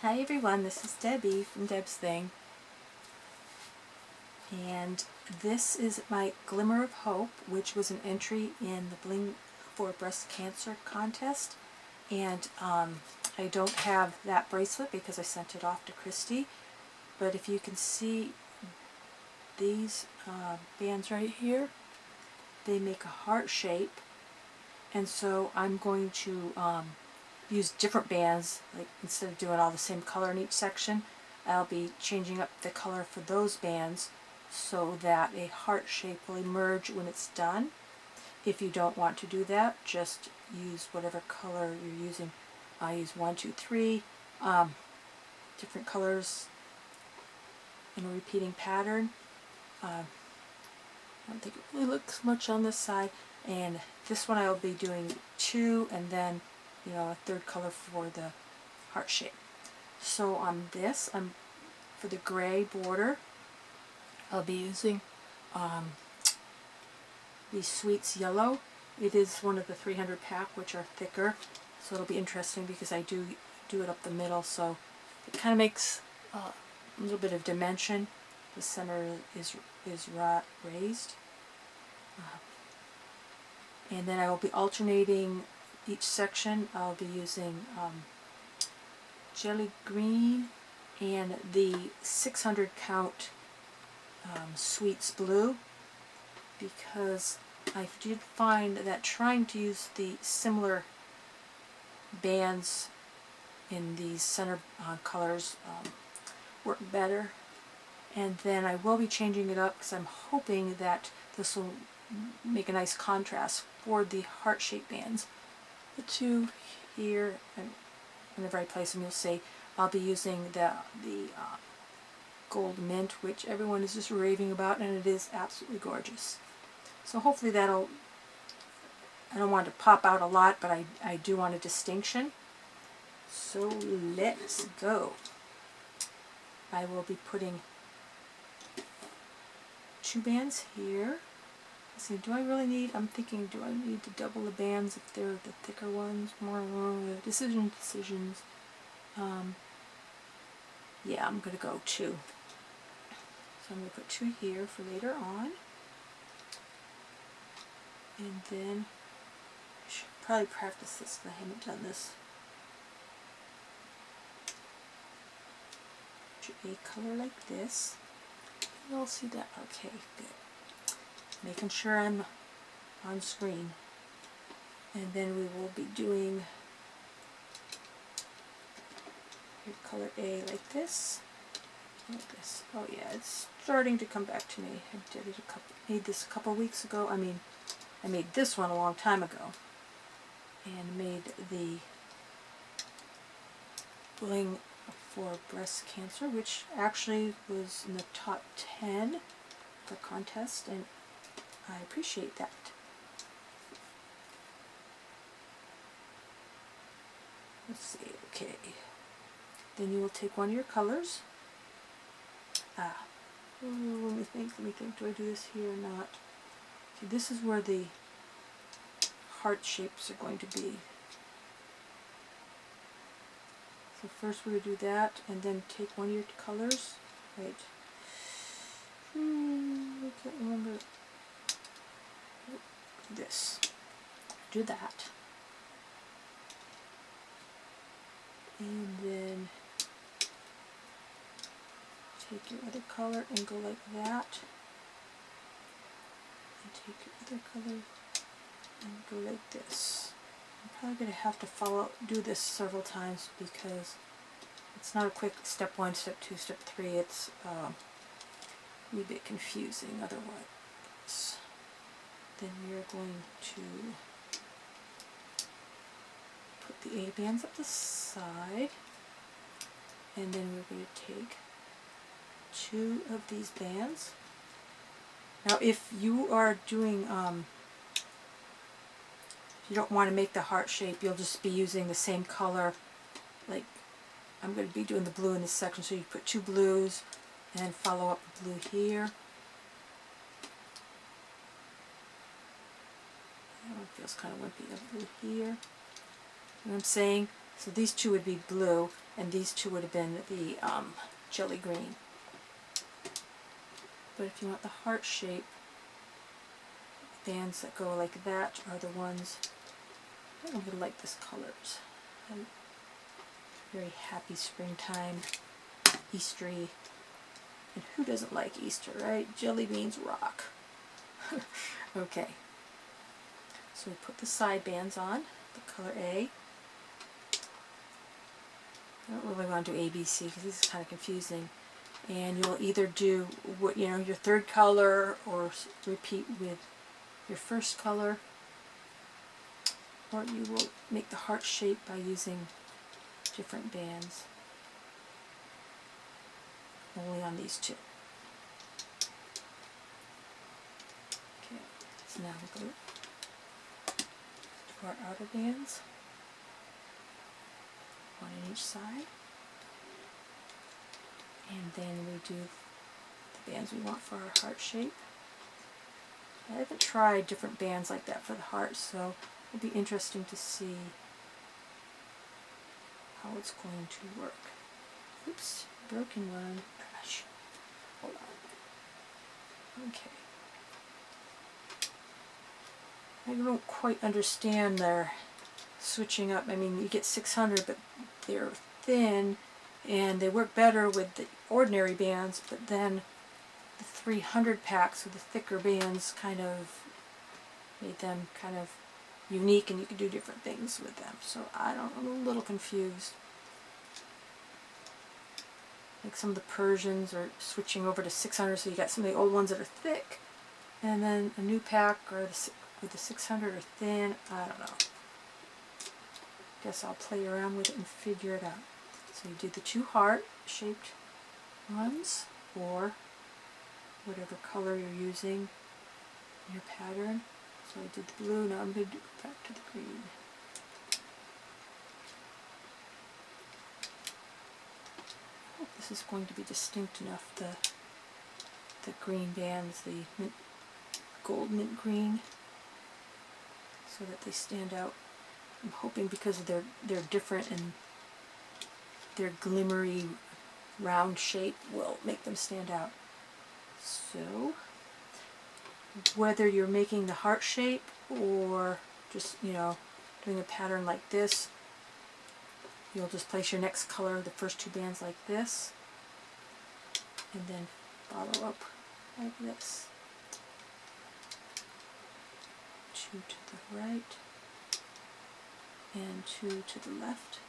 Hi everyone, this is Debbie from Deb's Thing, and this is my Glimmer of Hope, which was an entry in the Bling for Breast Cancer contest, and I don't have that bracelet because I sent it off to Christy, but if you can see these bands right here, they make a heart shape, and so I'm going to use different bands. Like instead of doing all the same color in each section, I'll be changing up the color for those bands so that a heart shape will emerge when it's done. If you don't want to do that, just use whatever color you're using. I use 1, 2, 3 different colors in a repeating pattern. I don't think it really looks much on this side, and this one I'll be doing 2 and then a third color for the heart shape. So on this, for the gray border, I'll be using the Sweets Yellow. It is one of the 300 pack, which are thicker, so it'll be interesting because I do it up the middle, so it kind of makes a little bit of dimension. The center is raised, and then I will be alternating each section. I'll be using Jelly Green and the 600 count Sweets Blue, because I did find that trying to use the similar bands in these center colors work better. And then I will be changing it up because I'm hoping that this will make a nice contrast for the heart-shaped bands. The two here, and whenever I place them, you'll see I'll be using the gold mint, which everyone is just raving about, and it is absolutely gorgeous. So hopefully that'll, I don't want it to pop out a lot, but I do want a distinction. So let's go. I will be putting 2 bands here. Let's see, do I really need, I'm thinking, do I need to double the bands if they're the thicker ones? More decisions. Yeah, I'm going to go 2. So I'm going to put 2 here for later on. And then I should probably practice this because I haven't done this. A color like this. You'll see that. Okay, good. Making sure I'm on screen. And then we will be doing color A like this. Like this. Oh yeah, it's starting to come back to me. I made this a couple weeks ago. I made this one a long time ago. And made the bling for breast cancer, which actually was in the top 10 for contest, and I appreciate that. Let's see, okay. Then you will take one of your colors. Let me think, do I do this here or not? Okay, this is where the heart shapes are going to be. So first we're going to do that, and then take one of your colors. Right. I can't remember. This. Do that. And then take your other color and go like that. And take your other color and go like this. I'm probably going to have to do this several times because it's not a quick step 1, step 2, step 3. It's a bit confusing otherwise. Then we are going to put the A bands up the side, and then we're going to take 2 of these bands. Now if you are doing you don't want to make the heart shape, you'll just be using the same color. Like I'm going to be doing the blue in this section, so you put 2 blues and then follow up with blue here. That one feels kind of wimpy. A blue here. You know what I'm saying? So these two would be blue, and these two would have been the jelly green. But if you want the heart shape, bands that go like that are the ones I don't really like this colors. Very happy springtime, Eastery. And who doesn't like Easter, right? Jelly beans rock. Okay. So we put the side bands on, the color A. I don't really want to do A, B, C because this is kind of confusing. And you'll either do what your third color or repeat with your first color, or you will make the heart shape by using different bands. Only on these two. Okay, so now we go to our outer bands, one on each side, and then we do the bands we want for our heart shape. I haven't tried different bands like that for the heart, so it'll be interesting to see how it's going to work. Oops, broken one. Gosh. Hold on. Okay. I don't quite understand their switching up. I mean, you get 600, but they're thin, and they work better with the ordinary bands, but then the 300 packs with the thicker bands kind of made them kind of unique, and you could do different things with them. So I'm a little confused. Like some of the Persians are switching over to 600, so you got some of the old ones that are thick, and then a new pack or with the 600 are thin. I don't know. Guess I'll play around with it and figure it out. So you do the two heart-shaped ones, or whatever color you're using in your pattern. So I did the blue, now I'm going to do back to the green. I hope this is going to be distinct enough, the green bands, the gold mint green, so that they stand out. I'm hoping because they're different and their glimmery round shape will make them stand out. So whether you're making the heart shape or just doing a pattern like this, you'll just place your next color, the first two bands like this, and then follow up like this. Two to the right and two to the left.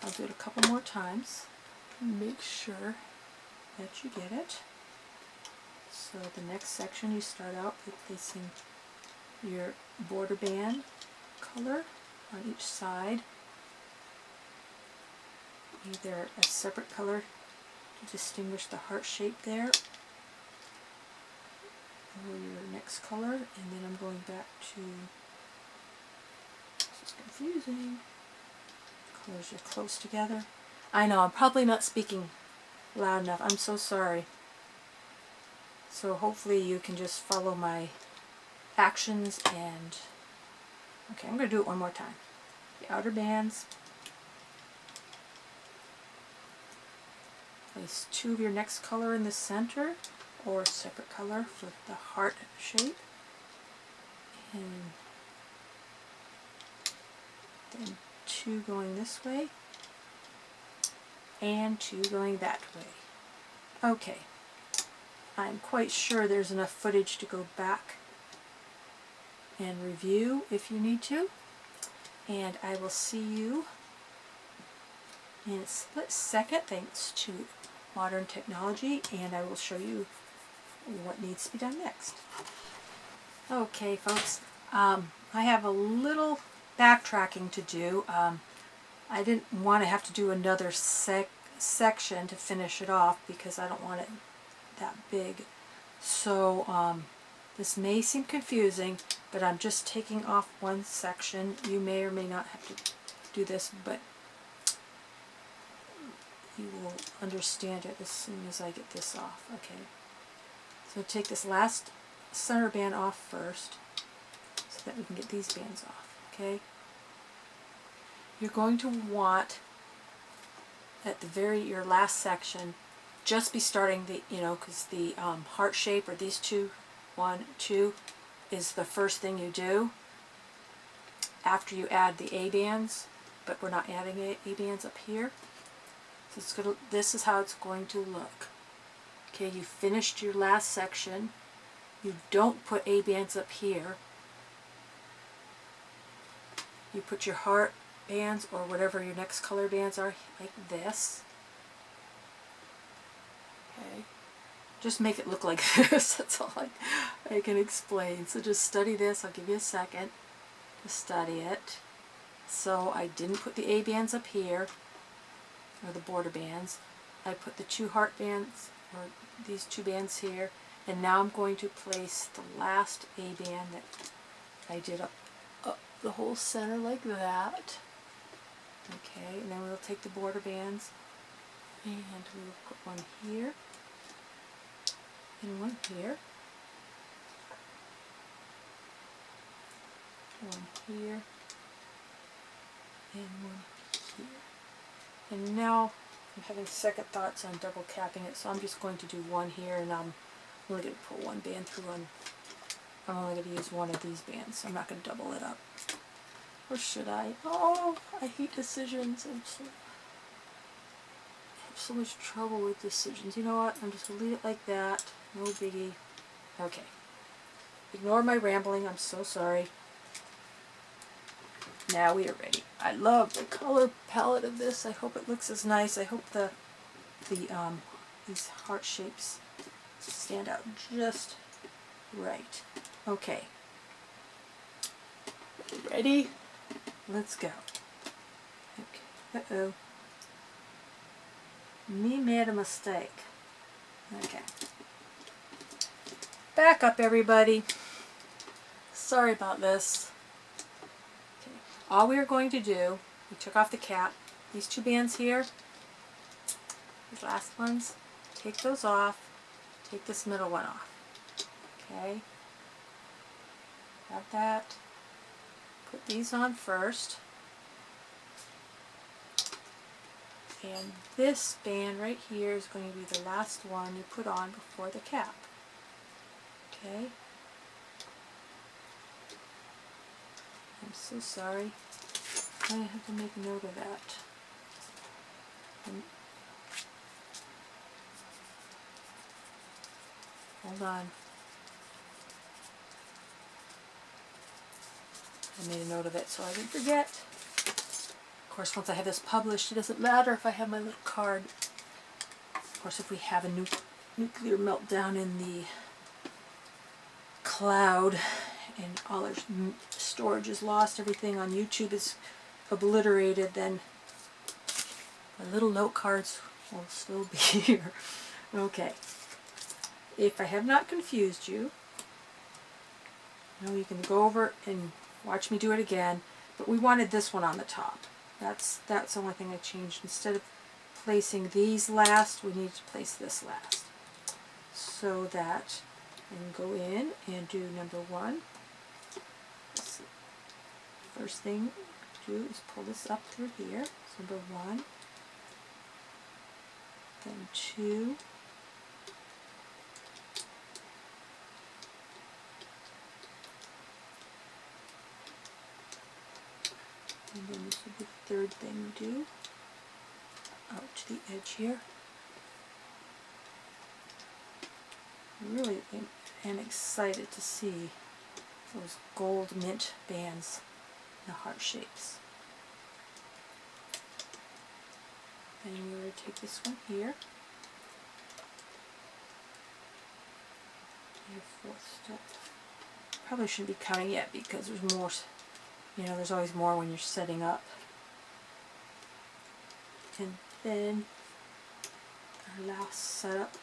I'll do it a couple more times. Make sure that you get it. So the next section, you start out by placing your border band color on each side, either a separate color to distinguish the heart shape there, or your next color, and then I'm going back to, this is confusing, colors are close together. I know, I'm probably not speaking loud enough, I'm so sorry. So hopefully you can just follow my actions and, okay, I'm going to do it one more time. The outer bands, place two of your next color in the center, or a separate color for the heart shape, and then two going this way, and two going that way. Okay, I'm quite sure there's enough footage to go back and review if you need to, and I will see you in a split second thanks to modern technology, and I will show you what needs to be done next. Okay folks, I have a little backtracking to do. I didn't want to have to do another section to finish it off because I don't want it that big. So this may seem confusing, but I'm just taking off one section. You may or may not have to do this, but you will understand it as soon as I get this off. Okay. So take this last center band off first so that we can get these bands off. Okay. you're going to want at the your last section, just be starting the, because the heart shape, or these two, 1, 2, is the first thing you do after you add the A-bands, but we're not adding A-bands up here. So this is how it's going to look. Okay, you finished your last section. You don't put A-bands up here. You put your heart bands, or whatever your next color bands are, like this. Okay, just make it look like this. That's all I can explain. So just study this. I'll give you a second to study it. So I didn't put the A bands up here, or the border bands. I put the 2 heart bands, or these 2 bands here, and now I'm going to place the last A band that I did up the whole center like that. Okay, and then we'll take the border bands and we will put one here and one here, one here, and one here. And now I'm having second thoughts on double capping it, so I'm just going to do one here, and I'm only going to put one band through on. I'm only going to use one of these bands, so I'm not going to double it up. Or should I? Oh, I hate decisions. I have so much trouble with decisions. You know what? I'm just going to leave it like that. No biggie. Okay. Ignore my rambling. I'm so sorry. Now we are ready. I love the color palette of this. I hope it looks as nice. I hope these heart shapes stand out just right. Okay. Ready? Let's go. Okay. Uh-oh. Me made a mistake. Okay. Back up, everybody. Sorry about this. Okay. All we are going to do, we took off the cap, these 2 bands here, these last ones, take those off, take this middle one off. Okay. Got that. Put these on first. And this band right here is going to be the last one you put on before the cap. Okay. I'm so sorry. I have to make a note of that. Hold on. I made a note of it so I didn't forget. Of course, once I have this published, it doesn't matter if I have my little card. Of course, if we have a nuclear meltdown in the cloud and all our storage is lost, everything on YouTube is obliterated, then my little note cards will still be here. Okay. If I have not confused you, you can go over and watch me do it again, but we wanted this one on the top. That's the only thing I changed. Instead of placing these last, we need to place this last. So that I can go in and do number 1. First thing to do is pull this up through here. So number 1, then 2, and then this will be the 3rd thing we do, out to the edge here. I really am excited to see those gold mint bands, the heart shapes. Then we're going to take this one here, your 4th step. Probably shouldn't be counting yet because there's more. There's always more when you're setting up. And then our last setup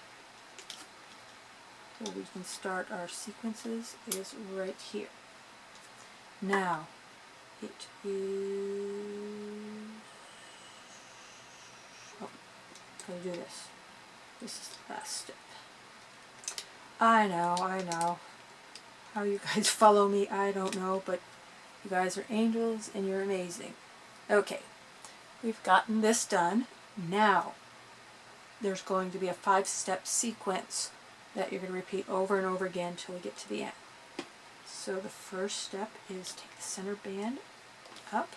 where we can start our sequences is right here. Now, it is... Oh, gotta do this. This is the last step. I know. How you guys follow me, I don't know, but you guys are angels and you're amazing. Okay, we've gotten this done. Now there's going to be a 5-step sequence that you're going to repeat over and over again until we get to the end. So the first step is take the center band up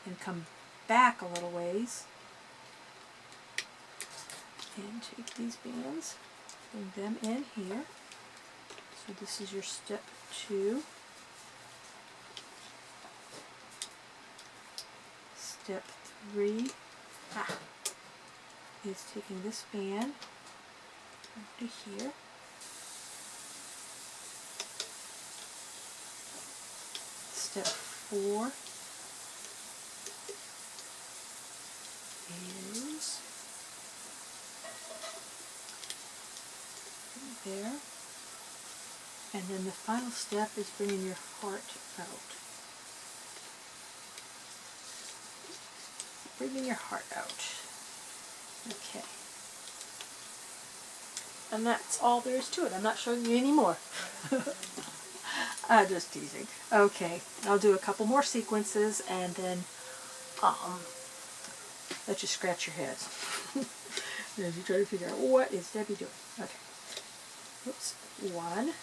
and come back a little ways and take these bands, bring them in here. So this is your step 2. Step 3 is taking this band over to here. Step 4 is there. And then the final step is bringing your heart out. Bringing your heart out. Okay. And that's all there is to it. I'm not showing you any more. I'm just teasing. Okay, I'll do a couple more sequences and then let you scratch your heads as you try to figure out what is Debbie doing. Okay. Oops. 1.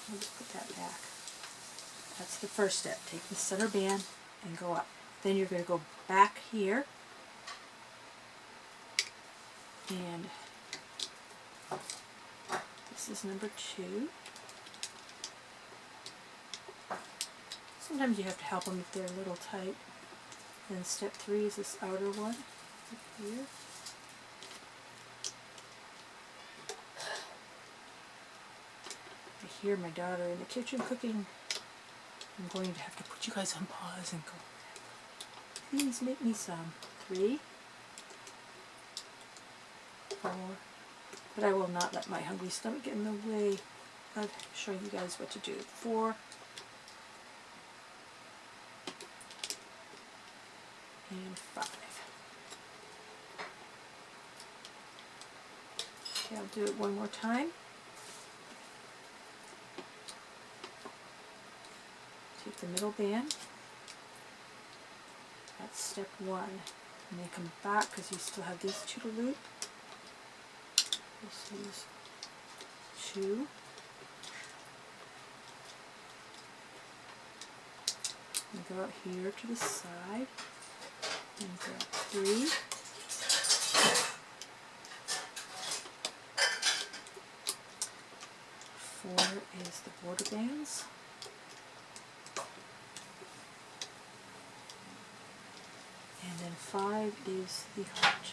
I'll just put that back. That's the first step. Take the center band and go up. Then you're going to go back here and this is number 2. Sometimes you have to help them if they're a little tight. Then step 3 is this outer one up here. I hear my daughter in the kitchen cooking. I'm going to have to put you guys on pause and go, please make me some. 3, 4, but I will not let my hungry stomach get in the way of showing you guys what to do. 4, and 5. Okay, I'll do it one more time. Take the middle band. That's step 1. And then come back because you still have these 2 to loop. This is 2. And go out here to the side. And grab 3. 4 is the border bands. And then 5 is the heart.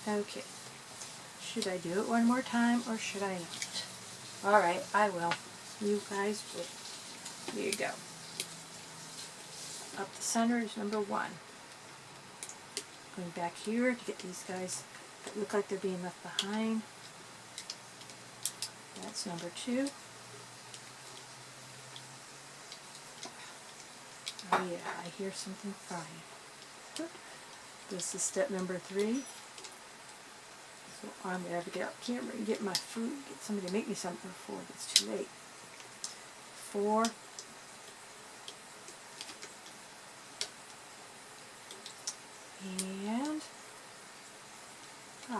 Okay. Should I do it one more time or should I not? Alright, I will. You guys wait. Here you go. Up the center is number 1. Going back here to get these guys that look like they're being left behind. That's number 2. Oh yeah, I hear something frying. This is step number 3. So I'm going to have to get out the camera and get my food, get somebody to make me something before it gets too late. 4. And 5.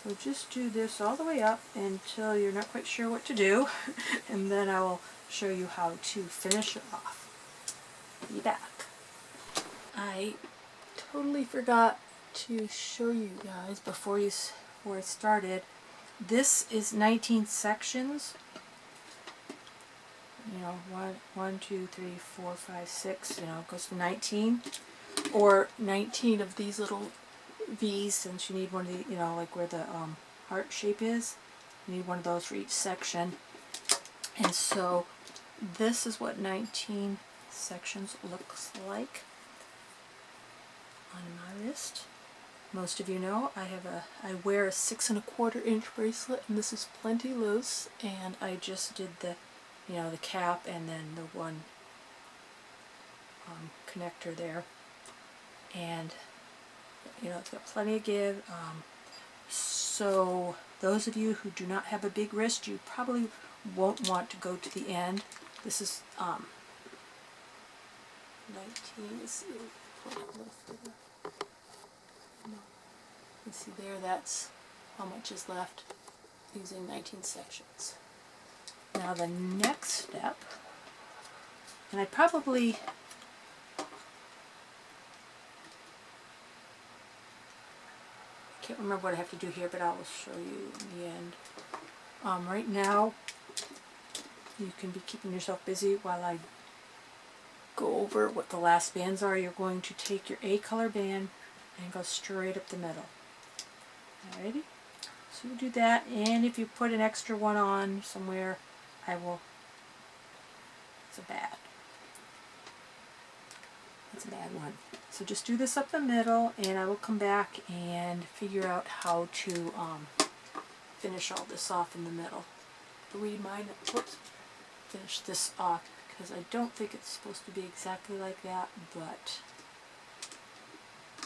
So just do this all the way up until you're not quite sure what to do, and then I will show you how to finish it off. Be back. I totally forgot to show you guys before I started. This is 19 sections. You know, 1, 2, 3, 4, 5, 6. You know, it goes to 19, or 19 of these little V's, since you need one of the, you know, like where the heart shape is. You need one of those for each section. And so this is what 19 sections looks like on my wrist. Most of you know I wear a 6 1/4 inch bracelet, and this is plenty loose, and I just did the, you know, the cap and then the one connector there, and you know, it's got plenty of give. So Those of you who do not have a big wrist, you probably won't want to go to the end. This is 19, let's see, pull it a little further. No. You see there, that's how much is left using 19 sections. Now the next step, and I probably, can't remember what I have to do here, but I will show you in the end. Right now, you can be keeping yourself busy while I go over what the last bands are. You're going to take your A color band and go straight up the middle. Alrighty? So you do that, and if you put an extra one on somewhere, I will, it's a bad one. So just do this up the middle, and I will come back and figure out how to finish all this off in the middle. Read mine, whoops, finish this off, because I don't think it's supposed to be exactly like that, but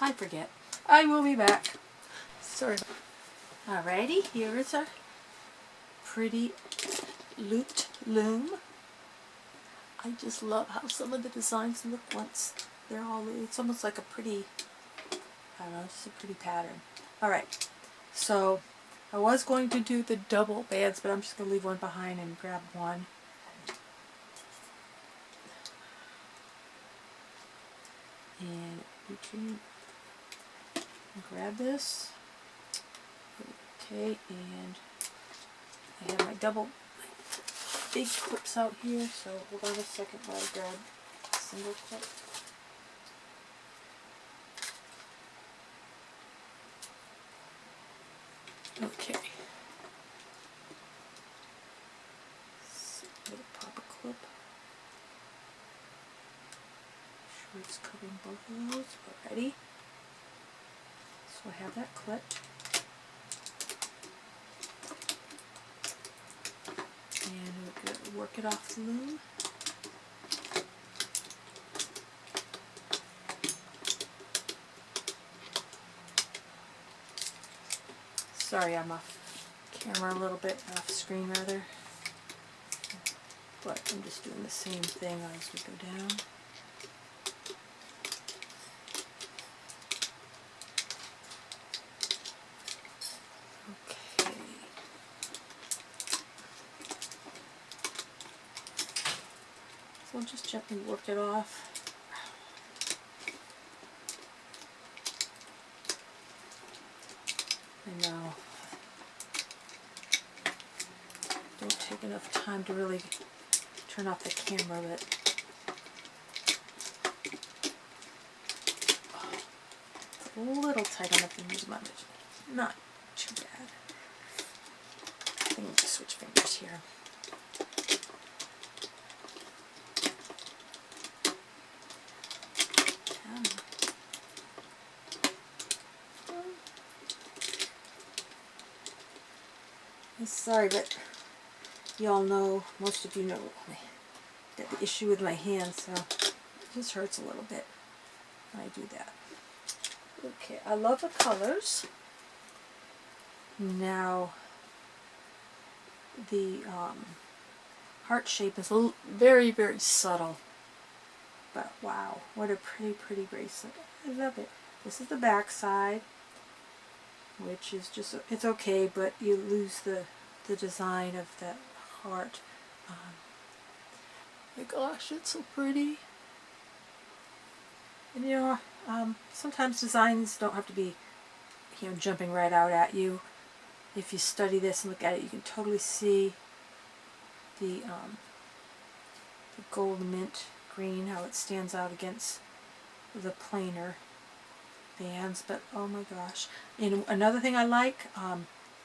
I forget. I will be back. Sorry. Alrighty, here is our pretty looped loom. I just love how some of the designs look once they're all, it's almost like a pretty, I don't know, it's a pretty pattern. Alright, so I was going to do the double bands, but I'm just going to leave one behind and grab one. And you can grab this. Okay, and I have my big clips out here, so hold on a second while I grab a single clip. Okay. So I'm going to pop a clip. Make sure it's covering both of those. Alrighty. So I have that clipped. And we're going to work it off the loom. Sorry, I'm off camera a little bit, off screen rather. But I'm just doing the same thing as we go down. Okay. So I'll just gently work it off. I know. Don't take enough time to really turn off the camera, but it's a little tight on the fingers, but not too bad. I think I'm going to switch fingers here. Sorry, but you all know, most of you know, I got the issue with my hands, so it just hurts a little bit when I do that. Okay, I love the colors. Now, the heart shape is very, very subtle, but wow, what a pretty bracelet. I love it. This is the back side, which is just, it's okay, but you lose the design of that heart. My gosh, it's so pretty. And you know, sometimes designs don't have to be, you know, jumping right out at you. If you study this and look at it, you can totally see the gold mint green, how it stands out against the plainer bands. But oh my gosh. And another thing I like,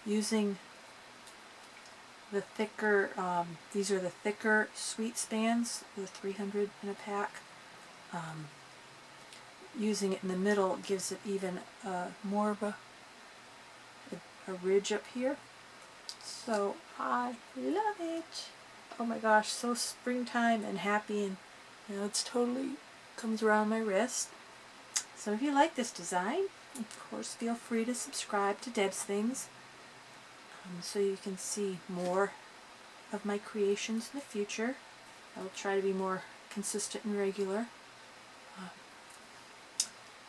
using the thicker, these are the thicker sweets bands, the 300 in a pack. Using it in the middle gives it even more of a ridge up here. So I love it. Oh my gosh, so springtime and happy, and you know, it's totally comes around my wrist. So if you like this design, of course, feel free to subscribe to Deb's Things. so you can see more of my creations in the future. I will try to be more consistent and regular.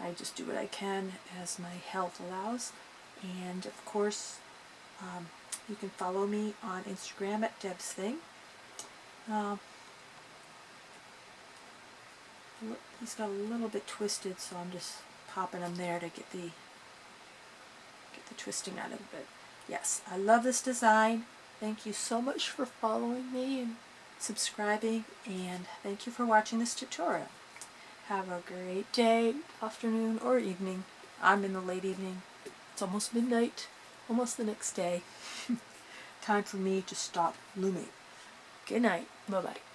I just do what I can as my health allows. And of course, you can follow me on Instagram at Deb's Thing. He's got a little bit twisted, so I'm just popping them there to get the twisting out of it. But yes, I love this design. Thank you so much for following me and subscribing, and thank you for watching this tutorial. Have a great day, afternoon, or evening. I'm in the late evening. It's almost midnight, almost the next day. Time for me to stop looming. Good night. Bye-bye.